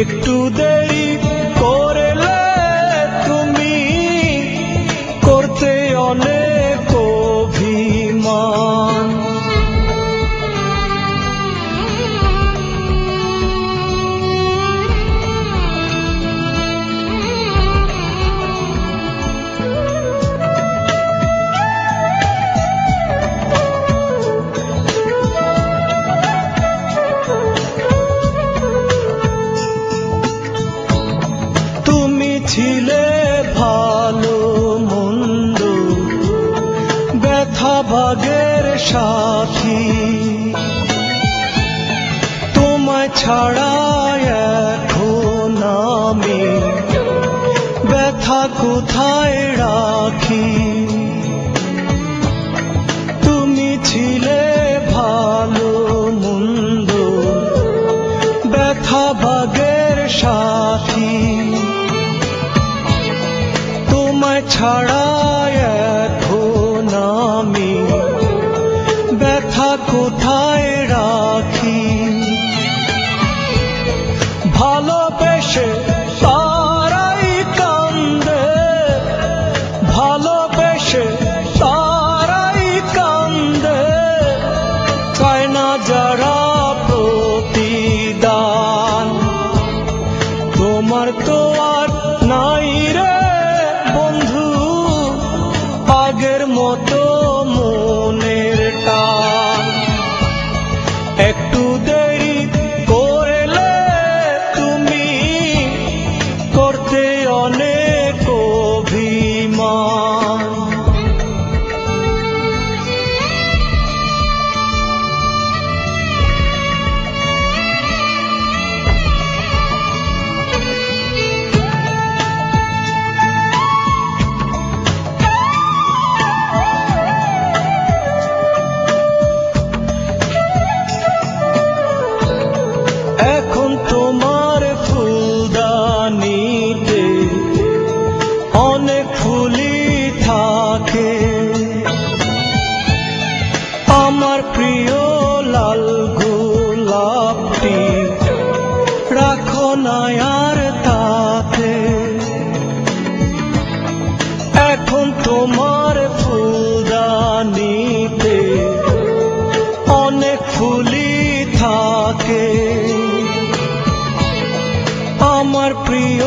একটু দেরি করলে তুমি করতে অনেক অভিমান। ছিলে ভালো মন্দ ব্যথা ভাগের সাথী, তোমায় ছাড়া এখন আমি ব্যথা কোথায় রাখি। তুমি ছিলে ভালো মন্দ ব্যথা ভাগের সাথী, তোমায় ছাড়া এখন আমি ব্যথা কোথায় রাখি। ভালোবেসে তারাই কান্দে, ভালোবেসে তারাই কান্দে, চায় না যারা প্রতিদান। তোমার তো আর নাই রে বন্ধু আগের মতো মনের টান। একটু দেরি করলে তুমি করতে অনেক অভিমান। এখন তোমার ফুলদানিতে অনেক ফুলই থাকে, আমার প্রিয় লাল গোলাপটি রাখো না আর তাতে। এখন তোমার ফুলদানিতে অনেক ফুলই থাকে, আমার প্রিয়